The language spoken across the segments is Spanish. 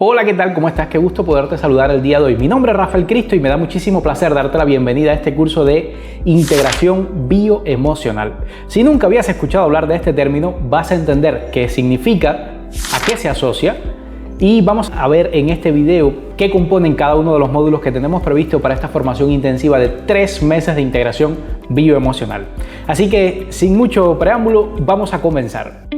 Hola, ¿qué tal? ¿Cómo estás? Qué gusto poderte saludar el día de hoy. Mi nombre es Rafael Cristo y me da muchísimo placer darte la bienvenida a este curso de integración bioemocional. Si nunca habías escuchado hablar de este término, vas a entender qué significa, a qué se asocia y vamos a ver en este video qué componen cada uno de los módulos que tenemos previsto para esta formación intensiva de 3 meses de integración bioemocional. Así que, sin mucho preámbulo, vamos a comenzar.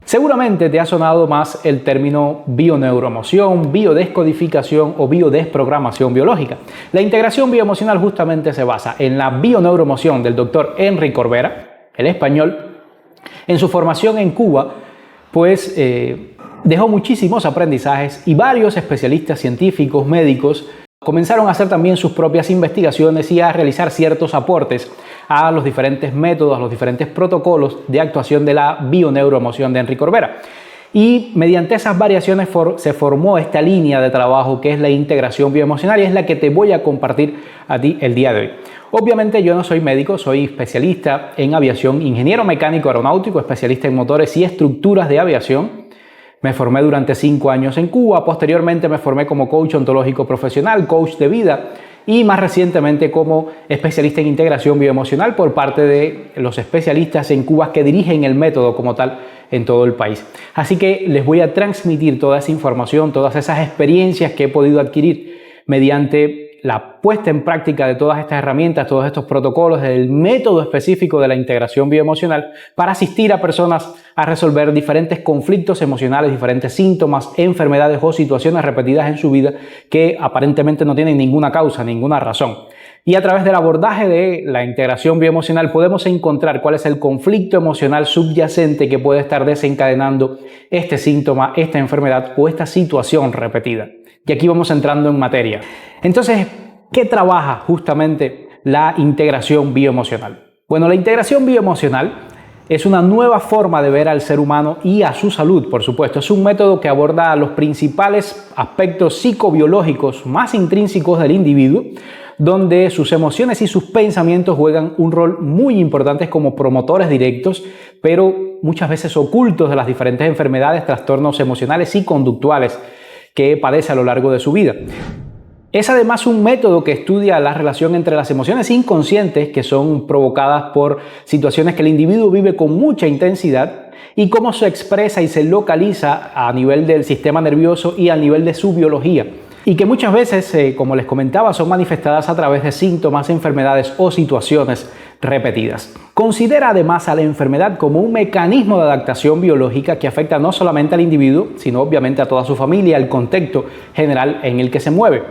Seguramente te ha sonado más el término bioneuroemoción, biodescodificación o biodesprogramación biológica. La integración bioemocional justamente se basa en la bioneuroemoción del doctor Henry Corbera, el español. En su formación en Cuba, pues dejó muchísimos aprendizajes y varios especialistas científicos, médicos, comenzaron a hacer también sus propias investigaciones y a realizar ciertos aportes a los diferentes métodos, a los diferentes protocolos de actuación de la bioneuroemoción de Henry Corbera. Y mediante esas variaciones se formó esta línea de trabajo que es la integración bioemocional y es la que te voy a compartir a ti el día de hoy. Obviamente yo no soy médico, soy especialista en aviación, ingeniero mecánico aeronáutico, especialista en motores y estructuras de aviación. Me formé durante 5 años en Cuba, posteriormente me formé como coach ontológico profesional, coach de vida y más recientemente como especialista en integración bioemocional por parte de los especialistas en Cuba que dirigen el método como tal en todo el país. Así que les voy a transmitir toda esa información, todas esas experiencias que he podido adquirir mediante la puesta en práctica de todas estas herramientas, todos estos protocolos, del método específico de la integración bioemocional para asistir a personas a resolver diferentes conflictos emocionales, diferentes síntomas, enfermedades o situaciones repetidas en su vida que aparentemente no tienen ninguna causa, ninguna razón. Y a través del abordaje de la integración bioemocional podemos encontrar cuál es el conflicto emocional subyacente que puede estar desencadenando este síntoma, esta enfermedad o esta situación repetida. Y aquí vamos entrando en materia. Entonces, ¿qué trabaja justamente la integración bioemocional? Bueno, la integración bioemocional es una nueva forma de ver al ser humano y a su salud, por supuesto. Es un método que aborda los principales aspectos psicobiológicos más intrínsecos del individuo, donde sus emociones y sus pensamientos juegan un rol muy importante como promotores directos, pero muchas veces ocultos de las diferentes enfermedades, trastornos emocionales y conductuales que padece a lo largo de su vida. Es además un método que estudia la relación entre las emociones inconscientes que son provocadas por situaciones que el individuo vive con mucha intensidad y cómo se expresa y se localiza a nivel del sistema nervioso y a nivel de su biología. Y que muchas veces, como les comentaba, son manifestadas a través de síntomas, enfermedades o situaciones repetidas. Considera además a la enfermedad como un mecanismo de adaptación biológica que afecta no solamente al individuo, sino obviamente a toda su familia, al contexto general en el que se mueve.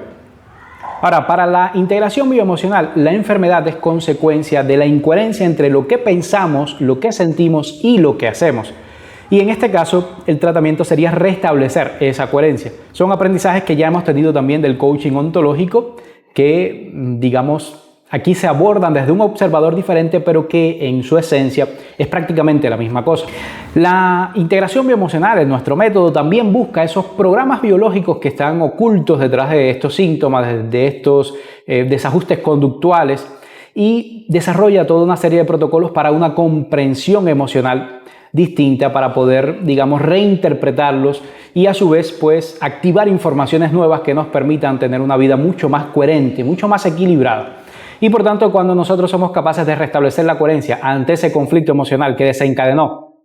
Ahora, para la integración bioemocional, la enfermedad es consecuencia de la incoherencia entre lo que pensamos, lo que sentimos y lo que hacemos. Y en este caso, el tratamiento sería restablecer esa coherencia. Son aprendizajes que ya hemos tenido también del coaching ontológico que, digamos, aquí se abordan desde un observador diferente, pero que en su esencia es prácticamente la misma cosa. La integración bioemocional en nuestro método también busca esos programas biológicos que están ocultos detrás de estos síntomas, de estos desajustes conductuales y desarrolla toda una serie de protocolos para una comprensión emocional distinta para poder, digamos, reinterpretarlos y a su vez, pues, activar informaciones nuevas que nos permitan tener una vida mucho más coherente, mucho más equilibrada. Y por tanto, cuando nosotros somos capaces de restablecer la coherencia ante ese conflicto emocional que desencadenó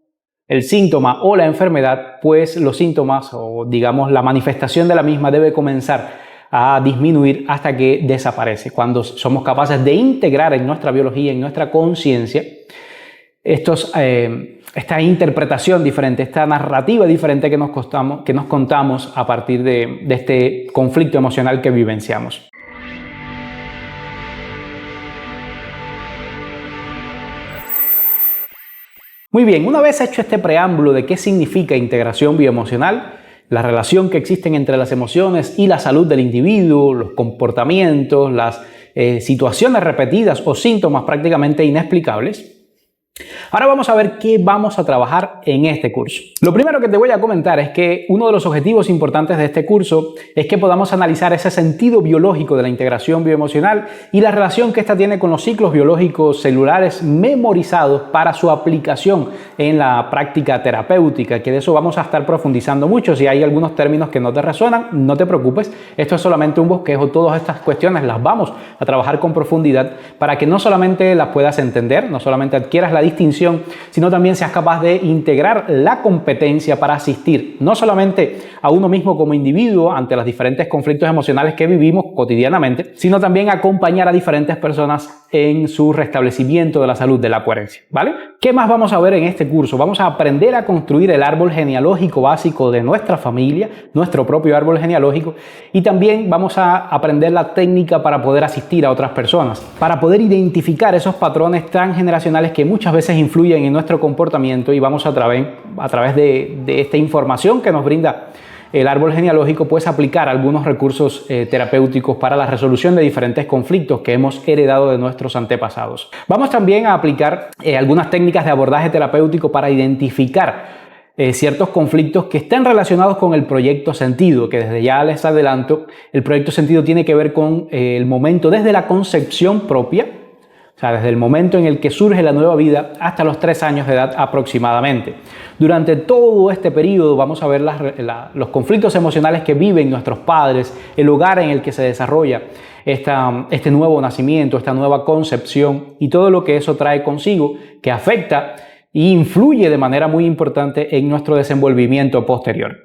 el síntoma o la enfermedad, pues los síntomas o, digamos, la manifestación de la misma debe comenzar a disminuir hasta que desaparece. Cuando somos capaces de integrar en nuestra biología, en nuestra conciencia, esta interpretación diferente, esta narrativa diferente que nos contamos a partir de este conflicto emocional que vivenciamos. Muy bien, una vez hecho este preámbulo de qué significa integración bioemocional, la relación que existen entre las emociones y la salud del individuo, los comportamientos, las situaciones repetidas o síntomas prácticamente inexplicables, Ahora vamos a ver qué vamos a trabajar en este curso. Lo primero que te voy a comentar es que uno de los objetivos importantes de este curso es que podamos analizar ese sentido biológico de la integración bioemocional y la relación que ésta tiene con los ciclos biológicos celulares memorizados para su aplicación en la práctica terapéutica, que de eso vamos a estar profundizando mucho. Si hay algunos términos que no te resuenan, no te preocupes, esto es solamente un bosquejo. Todas estas cuestiones las vamos a trabajar con profundidad para que no solamente las puedas entender, no solamente adquieras la distinción, sino también seas capaz de integrar la competencia para asistir no solamente a uno mismo como individuo ante los diferentes conflictos emocionales que vivimos cotidianamente, sino también acompañar a diferentes personas en su restablecimiento de la salud, de la coherencia, ¿vale? ¿Qué más vamos a ver en este curso? Vamos a aprender a construir el árbol genealógico básico de nuestra familia, nuestro propio árbol genealógico, y también vamos a aprender la técnica para poder asistir a otras personas, para poder identificar esos patrones transgeneracionales que muchas veces influyen en nuestro comportamiento, y vamos a través de esta información que nos brinda el árbol genealógico, pues aplicar algunos recursos terapéuticos para la resolución de diferentes conflictos que hemos heredado de nuestros antepasados. Vamos también a aplicar algunas técnicas de abordaje terapéutico para identificar ciertos conflictos que están relacionados con el proyecto sentido, que desde ya les adelanto, el proyecto sentido tiene que ver con el momento desde la concepción propia, o sea, desde el momento en el que surge la nueva vida hasta los 3 años de edad aproximadamente. Durante todo este periodo vamos a ver los conflictos emocionales que viven nuestros padres, el hogar en el que se desarrolla este nuevo nacimiento, esta nueva concepción y todo lo que eso trae consigo, que afecta e influye de manera muy importante en nuestro desenvolvimiento posterior.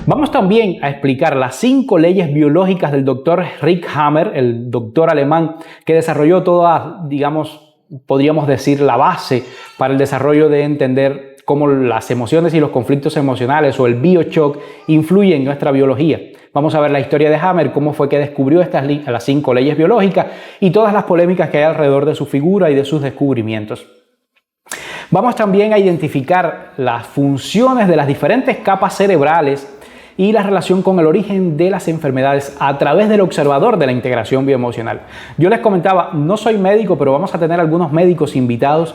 Vamos también a explicar las 5 leyes biológicas del doctor Rick Hammer, el doctor alemán que desarrolló toda, digamos, podríamos decir, la base para el desarrollo de entender cómo las emociones y los conflictos emocionales o el bioshock influyen en nuestra biología. Vamos a ver la historia de Hammer, cómo fue que descubrió las 5 leyes biológicas y todas las polémicas que hay alrededor de su figura y de sus descubrimientos. Vamos también a identificar las funciones de las diferentes capas cerebrales y la relación con el origen de las enfermedades a través del observador de la integración bioemocional. Yo les comentaba, no soy médico, pero vamos a tener algunos médicos invitados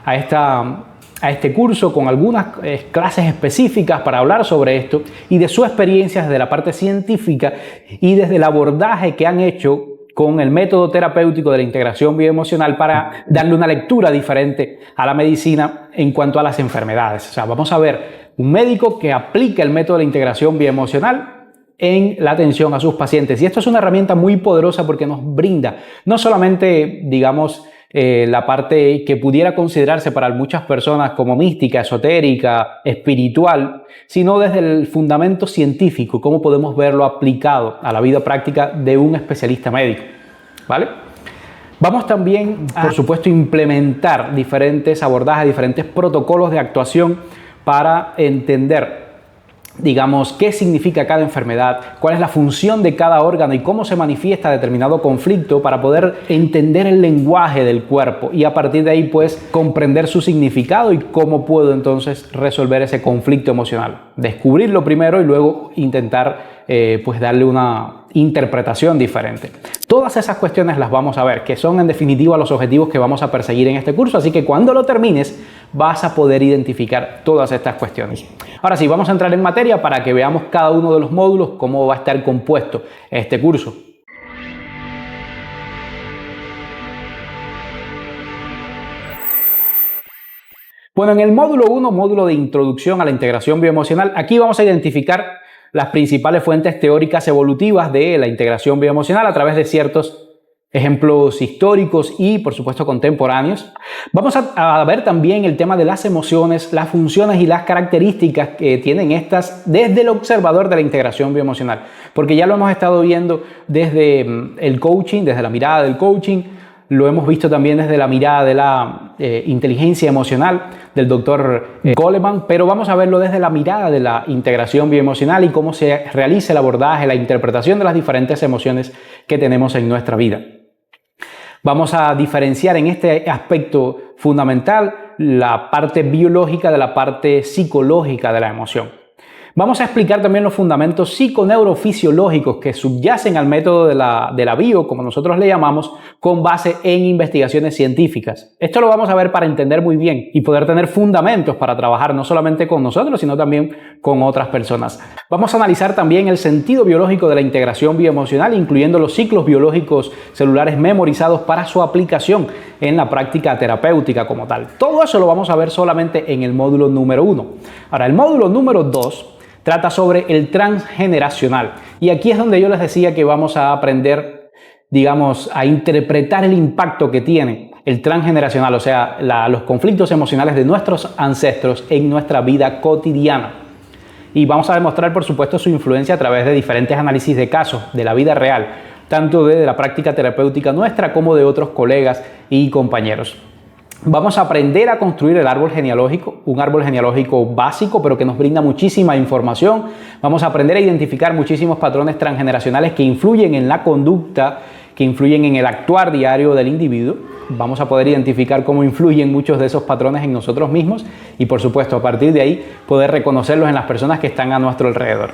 a este curso con algunas clases específicas para hablar sobre esto y de su experiencia desde la parte científica y desde el abordaje que han hecho con el método terapéutico de la integración bioemocional para darle una lectura diferente a la medicina en cuanto a las enfermedades. O sea, vamos a ver un médico que aplica el método de la integración bioemocional en la atención a sus pacientes. Y esto es una herramienta muy poderosa porque nos brinda no solamente, digamos, la parte que pudiera considerarse para muchas personas como mística, esotérica, espiritual, sino desde el fundamento científico, cómo podemos verlo aplicado a la vida práctica de un especialista médico, ¿vale? Vamos también, por supuesto, a implementar diferentes abordajes, diferentes protocolos de actuación para entender, digamos, qué significa cada enfermedad, cuál es la función de cada órgano y cómo se manifiesta determinado conflicto para poder entender el lenguaje del cuerpo y a partir de ahí pues comprender su significado y cómo puedo entonces resolver ese conflicto emocional. Descubrirlo primero y luego intentar pues darle una interpretación diferente. Todas esas cuestiones las vamos a ver, que son en definitiva los objetivos que vamos a perseguir en este curso, así que cuando lo termines vas a poder identificar todas estas cuestiones. Ahora sí, vamos a entrar en materia para que veamos cada uno de los módulos, cómo va a estar compuesto este curso. Bueno, en el módulo 1, módulo de introducción a la integración bioemocional, aquí vamos a identificar las principales fuentes teóricas evolutivas de la integración bioemocional a través de ciertos ejemplos históricos y, por supuesto, contemporáneos. Vamos a ver también el tema de las emociones, las funciones y las características que tienen estas desde el observador de la integración bioemocional, porque ya lo hemos estado viendo desde el coaching, desde la mirada del coaching, lo hemos visto también desde la mirada de la inteligencia emocional del doctor Goleman, pero vamos a verlo desde la mirada de la integración bioemocional y cómo se realiza el abordaje, la interpretación de las diferentes emociones que tenemos en nuestra vida. Vamos a diferenciar en este aspecto fundamental la parte biológica de la parte psicológica de la emoción. Vamos a explicar también los fundamentos psiconeurofisiológicos que subyacen al método de la bio, como nosotros le llamamos, con base en investigaciones científicas. Esto lo vamos a ver para entender muy bien y poder tener fundamentos para trabajar no solamente con nosotros, sino también con otras personas. Vamos a analizar también el sentido biológico de la integración bioemocional, incluyendo los ciclos biológicos celulares memorizados para su aplicación en la práctica terapéutica como tal. Todo eso lo vamos a ver solamente en el módulo número 1. Ahora, el módulo número 2 trata sobre el transgeneracional. Y aquí es donde yo les decía que vamos a aprender, digamos, a interpretar el impacto que tiene el transgeneracional, o sea, los conflictos emocionales de nuestros ancestros en nuestra vida cotidiana. Y vamos a demostrar, por supuesto, su influencia a través de diferentes análisis de casos de la vida real, tanto de la práctica terapéutica nuestra como de otros colegas y compañeros. Vamos a aprender a construir el árbol genealógico, un árbol genealógico básico, pero que nos brinda muchísima información. Vamos a aprender a identificar muchísimos patrones transgeneracionales que influyen en la conducta, que influyen en el actuar diario del individuo. Vamos a poder identificar cómo influyen muchos de esos patrones en nosotros mismos y, por supuesto, a partir de ahí poder reconocerlos en las personas que están a nuestro alrededor.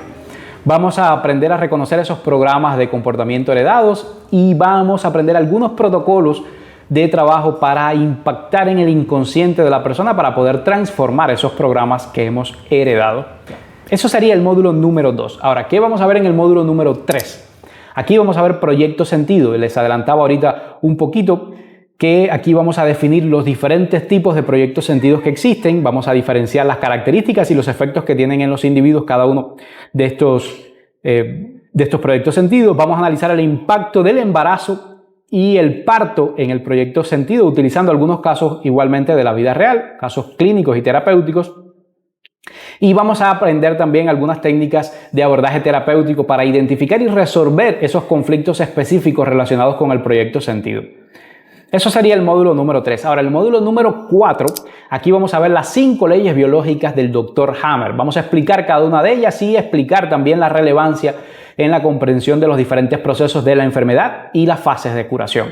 Vamos a aprender a reconocer esos programas de comportamiento heredados y vamos a aprender algunos protocolos de trabajo para impactar en el inconsciente de la persona para poder transformar esos programas que hemos heredado. Eso sería el módulo número 2. Ahora, ¿qué vamos a ver en el módulo número 3? Aquí vamos a ver proyecto sentido. Les adelantaba ahorita un poquito que aquí vamos a definir los diferentes tipos de proyectos sentidos que existen. Vamos a diferenciar las características y los efectos que tienen en los individuos cada uno de estos proyectos sentidos. Vamos a analizar el impacto del embarazo y el parto en el proyecto sentido, utilizando algunos casos igualmente de la vida real, casos clínicos y terapéuticos. Y vamos a aprender también algunas técnicas de abordaje terapéutico para identificar y resolver esos conflictos específicos relacionados con el proyecto sentido. Eso sería el módulo número 3. Ahora, el módulo número 4, aquí vamos a ver las 5 leyes biológicas del Dr. Hammer. Vamos a explicar cada una de ellas y explicar también la relevancia en la comprensión de los diferentes procesos de la enfermedad y las fases de curación.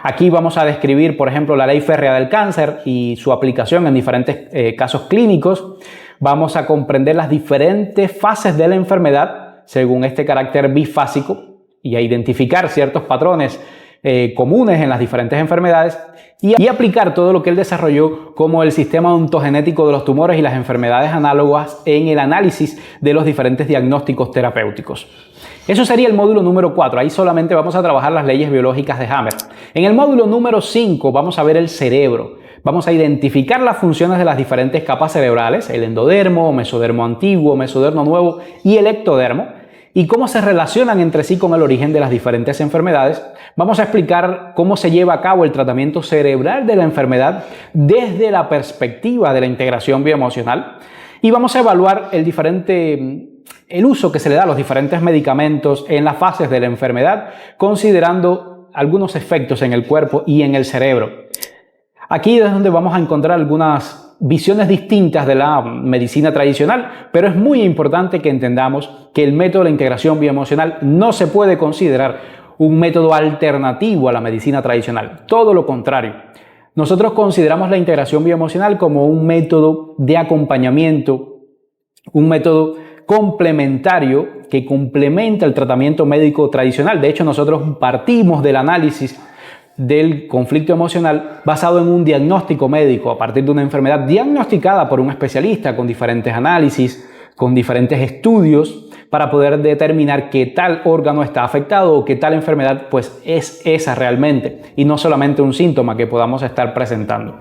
Aquí vamos a describir, por ejemplo, la ley férrea del cáncer y su aplicación en diferentes casos clínicos. Vamos a comprender las diferentes fases de la enfermedad según este carácter bifásico y a identificar ciertos patrones comunes en las diferentes enfermedades y aplicar todo lo que él desarrolló como el sistema ontogenético de los tumores y las enfermedades análogas en el análisis de los diferentes diagnósticos terapéuticos. Eso sería el módulo número 4. Ahí solamente vamos a trabajar las leyes biológicas de Hammer. En el módulo número 5 vamos a ver el cerebro. Vamos a identificar las funciones de las diferentes capas cerebrales, el endodermo, mesodermo antiguo, mesodermo nuevo y el ectodermo, y cómo se relacionan entre sí con el origen de las diferentes enfermedades. Vamos a explicar cómo se lleva a cabo el tratamiento cerebral de la enfermedad desde la perspectiva de la integración bioemocional y vamos a evaluar el uso que se le da a los diferentes medicamentos en las fases de la enfermedad, considerando algunos efectos en el cuerpo y en el cerebro. Aquí es donde vamos a encontrar algunas visiones distintas de la medicina tradicional, pero es muy importante que entendamos que el método de la integración bioemocional no se puede considerar un método alternativo a la medicina tradicional. Todo lo contrario. Nosotros consideramos la integración bioemocional como un método de acompañamiento, un método complementario que complementa el tratamiento médico tradicional. De hecho, nosotros partimos del análisis del conflicto emocional basado en un diagnóstico médico a partir de una enfermedad diagnosticada por un especialista con diferentes análisis, con diferentes estudios para poder determinar qué tal órgano está afectado o qué tal enfermedad pues es esa realmente y no solamente un síntoma que podamos estar presentando.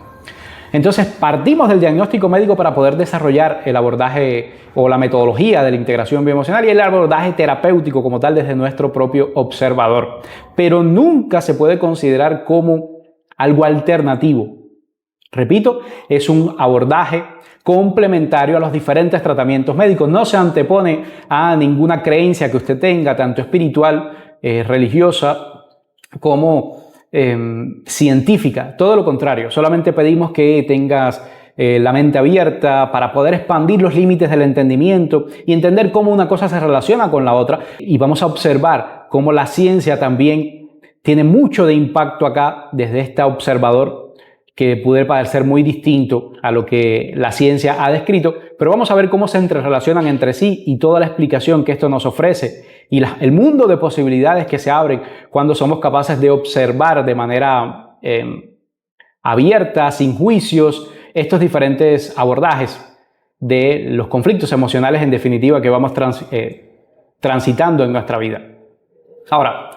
Entonces partimos del diagnóstico médico para poder desarrollar el abordaje o la metodología de la integración bioemocional y el abordaje terapéutico como tal desde nuestro propio observador. Pero nunca se puede considerar como algo alternativo. Repito, es un abordaje complementario a los diferentes tratamientos médicos. No se antepone a ninguna creencia que usted tenga, tanto espiritual, religiosa, como científica. Todo lo contrario, solamente pedimos que tengas la mente abierta para poder expandir los límites del entendimiento y entender cómo una cosa se relaciona con la otra. Y vamos a observar cómo la ciencia también tiene mucho de impacto acá desde este observador que puede parecer muy distinto a lo que la ciencia ha descrito, pero vamos a ver cómo se entrerelacionan entre sí y toda la explicación que esto nos ofrece y el mundo de posibilidades que se abren cuando somos capaces de observar de manera abierta, sin juicios, estos diferentes abordajes de los conflictos emocionales, en definitiva, que vamos transitando en nuestra vida. Ahora,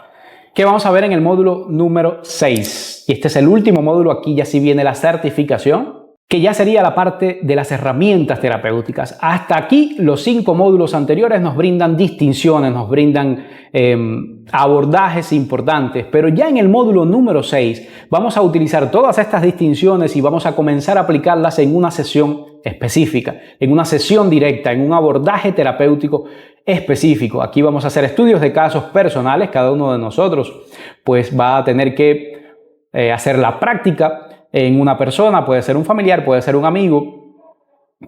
¿qué vamos a ver en el módulo número 6? Y este es el último módulo. Aquí ya sí viene la certificación, que ya sería la parte de las herramientas terapéuticas. Hasta aquí los 5 módulos anteriores nos brindan distinciones, nos brindan abordajes importantes, pero ya en el módulo número 6 vamos a utilizar todas estas distinciones y vamos a comenzar a aplicarlas en una sesión específica, en una sesión directa, en un abordaje terapéutico específico. Aquí vamos a hacer estudios de casos personales. Cada uno de nosotros pues va a tener que hacer la práctica en una persona, puede ser un familiar, puede ser un amigo,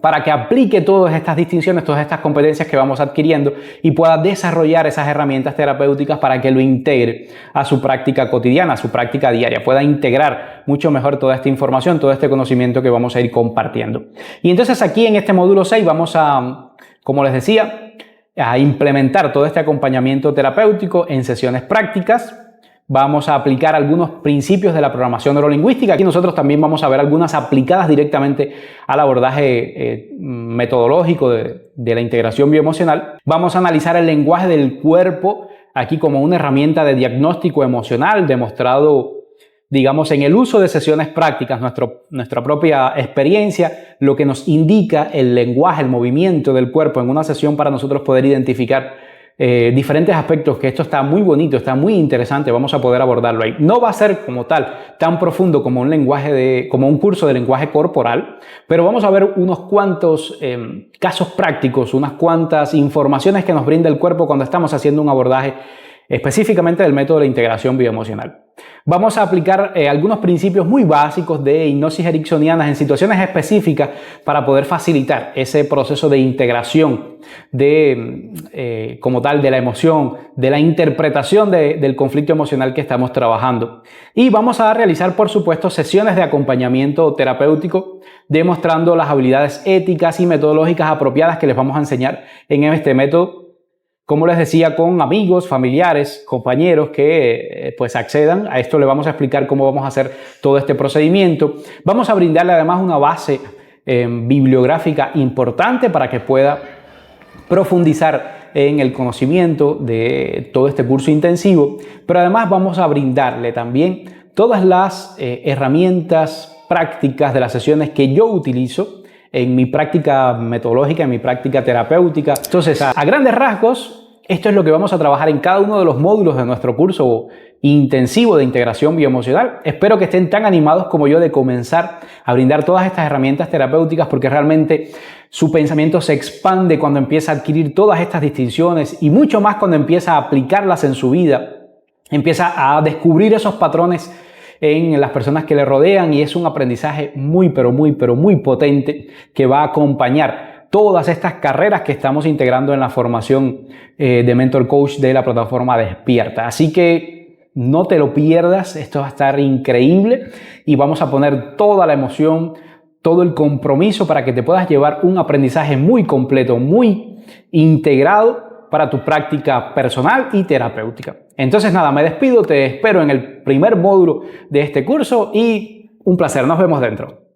para que aplique todas estas distinciones, todas estas competencias que vamos adquiriendo y pueda desarrollar esas herramientas terapéuticas para que lo integre a su práctica cotidiana, a su práctica diaria, pueda integrar mucho mejor toda esta información, todo este conocimiento que vamos a ir compartiendo. Y entonces aquí en este módulo 6 vamos a, como les decía, a implementar todo este acompañamiento terapéutico en sesiones prácticas. Vamos a aplicar algunos principios de la programación neurolingüística. Aquí nosotros también vamos a ver algunas aplicadas directamente al abordaje metodológico de la integración bioemocional. Vamos a analizar el lenguaje del cuerpo aquí como una herramienta de diagnóstico emocional demostrado, digamos, en el uso de sesiones prácticas, nuestra propia experiencia, lo que nos indica el lenguaje, el movimiento del cuerpo en una sesión para nosotros poder identificar diferentes aspectos, que esto está muy bonito, está muy interesante, vamos a poder abordarlo ahí. No va a ser como tal tan profundo como como un curso de lenguaje corporal, pero vamos a ver unos cuantos casos prácticos, unas cuantas informaciones que nos brinda el cuerpo cuando estamos haciendo un abordaje específicamente del método de integración bioemocional. Vamos a aplicar algunos principios muy básicos de hipnosis ericksonianas en situaciones específicas para poder facilitar ese proceso de integración como tal de la emoción, de la interpretación del conflicto emocional que estamos trabajando. Y vamos a realizar, por supuesto, sesiones de acompañamiento terapéutico demostrando las habilidades éticas y metodológicas apropiadas que les vamos a enseñar en este método. Como les decía, con amigos, familiares, compañeros que pues accedan a esto, le vamos a explicar cómo vamos a hacer todo este procedimiento. Vamos a brindarle además una base bibliográfica importante para que pueda profundizar en el conocimiento de todo este curso intensivo, pero además vamos a brindarle también todas las herramientas prácticas de las sesiones que yo utilizo en mi práctica metodológica, en mi práctica terapéutica. Entonces, a grandes rasgos, esto es lo que vamos a trabajar en cada uno de los módulos de nuestro curso intensivo de integración bioemocional. Espero que estén tan animados como yo de comenzar a brindar todas estas herramientas terapéuticas, porque realmente su pensamiento se expande cuando empieza a adquirir todas estas distinciones y mucho más cuando empieza a aplicarlas en su vida, empieza a descubrir esos patrones en las personas que le rodean, y es un aprendizaje muy potente que va a acompañar todas estas carreras que estamos integrando en la formación de Mentor Coach de la plataforma Despierta. Así que no te lo pierdas, esto va a estar increíble y vamos a poner toda la emoción, todo el compromiso para que te puedas llevar un aprendizaje muy completo, muy integrado para tu práctica personal y terapéutica. Entonces nada, me despido, te espero en el primer módulo de este curso y un placer, nos vemos dentro.